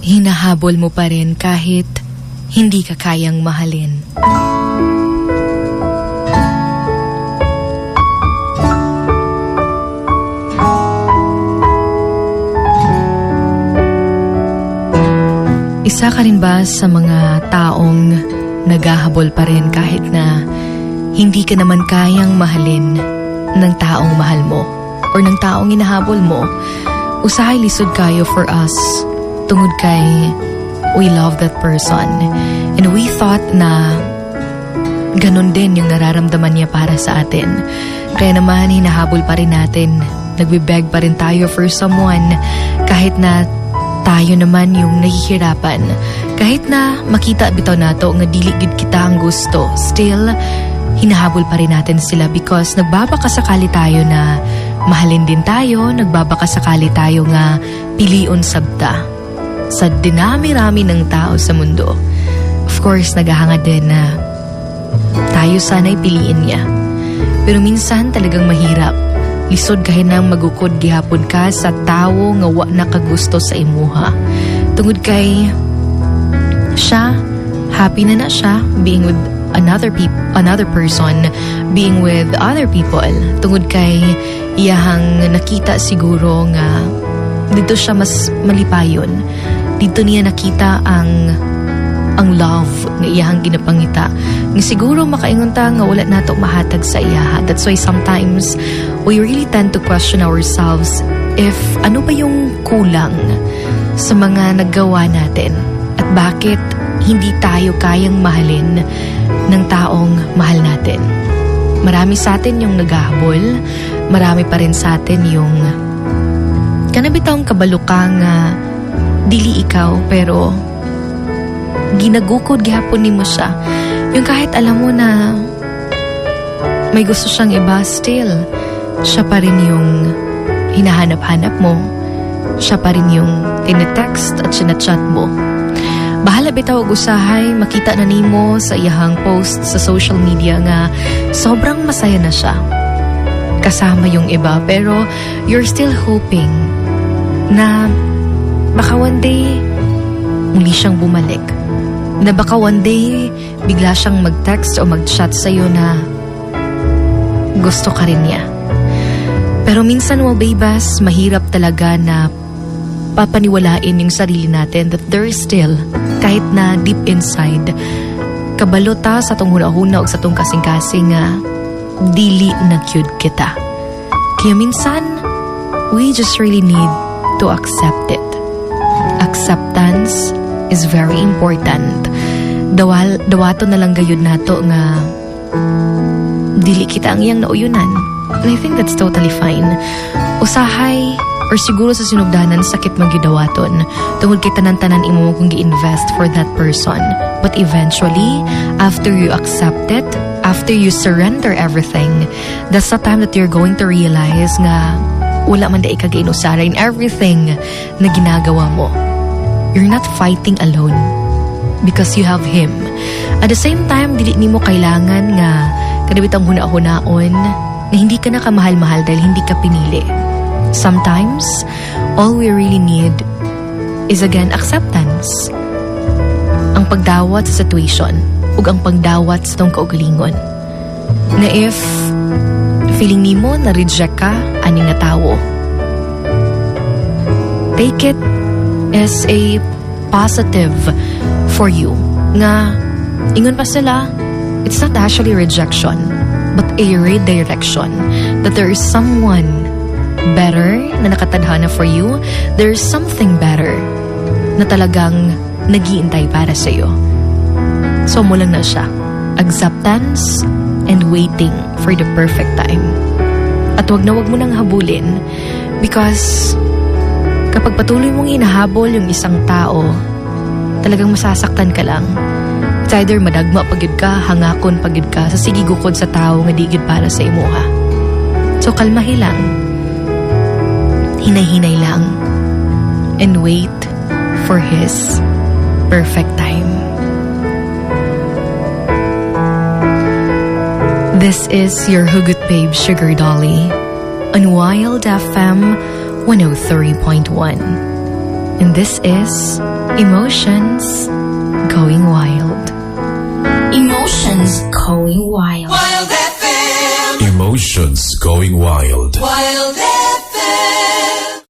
hinahabol mo pa rin kahit hindi ka kayang mahalin. Isa ka rin ba sa mga taong naghahabol pa rin kahit na hindi ka naman kayang mahalin ng taong mahal mo or ng taong inahabol mo? Usahay lisod kayo for us tungod kay we love that person and we thought na ganun din yung nararamdaman niya para sa atin. Kaya naman hinahabol pa rin natin, nagbibeg pa rin tayo for someone kahit na tayo naman yung nahihirapan. Kahit na makita bitaw nato nga dili gid kita ang gusto, still hinahabol pa rin natin sila because nagbabakasakali tayo na mahalin din tayo, nagbabakasakali tayo nga pilion sabta sa dinami-rami ng tao sa mundo. Of course, naghahangad din na tayo sana'y piliin niya. Pero minsan talagang mahirap. Lisod kahin nang magukod gihapon ka sa tawo nga wa nakagusto sa imuha. Tungod kay siya, happy na siya being with another person, being with other people. Tungod kay iyahang nakita siguro nga dito siya mas malipayon. Dito niya nakita ang love nga iyahang ginapangita. Nga siguro makaingon ta nga wala nato mahatag sa iyaha. That's why sometimes we really tend to question ourselves if ano ba yung kulang sa mga naggawa natin at bakit hindi tayo kayang mahalin ng taong mahal natin. Marami sa atin yung naghahabol, marami pa rin sa atin yung kanabitang kabalukang dili ikaw pero ginagukod gihapon nimo siya. Yung kahit alam mo na may gusto siyang iba, still siya pa rin yung hinahanap-hanap mo. Siya pa rin yung tinetext at sinachat mo. Bahala bitaw og usahay, makita na nimo sa iyahang post sa social media nga sobrang masaya na siya kasama yung iba, pero you're still hoping na baka one day muli siyang bumalik. Na baka one day, bigla siyang mag-text o mag-chat sa'yo na gusto ka rin niya. Pero minsan, baybas, mahirap talaga na papaniwalain yung sarili natin that there is still, kahit na deep inside, kabalota sa tong huna-huna o sa tong kasing-kasing dili na cute kita. Kaya minsan, we just really need to accept it. Acceptance is very important. Dawato na lang gayud nato nga dili kita ang iyang nauyunan. And I think that's totally fine. Usahay or siguro sa sinugdanan sakit magyudawaton tungod kay tanan-tanan imo kung gi-invest for that person. But eventually, after you accept it, after you surrender everything, that's the time that you're going to realize nga wala man daig ka giinusara in everything na ginagawa mo. You're not fighting alone because you have him. At the same time, dili nimo kailangan nga kadabitang huna-hunaon na hindi ka na kamahal-mahal dahil hindi ka pinili. Sometimes, all we really need is again acceptance. Ang pagdawat sa situation ug ang pagdawat sa tong kaugalingon. Na if feeling nimo na reject ka ani nga tawo, take it as a positive for you. Nga, ingon pa sila, it's not actually rejection, but a redirection. That there is someone better na nakatadhana for you. There is something better na talagang nag-iintay para sa'yo. So mo lang na siya. Acceptance and waiting for the perfect time. At wag mo nang habulin because kapag patuloy mong hinahabol yung isang tao, talagang masasaktan ka lang. It's either madagma pagid ka, hangakon pagid ka, sa sigigukod sa tao nga digid para sa imuha. So kalmahi lang. Hinay-hinay lang. And wait for his perfect time. This is your Hugot Babe Sugar Dolly on Wild FM 103.1. And this is Emotions going wild. Emotions going wild. Wild FM. Emotions going wild. Wild FM.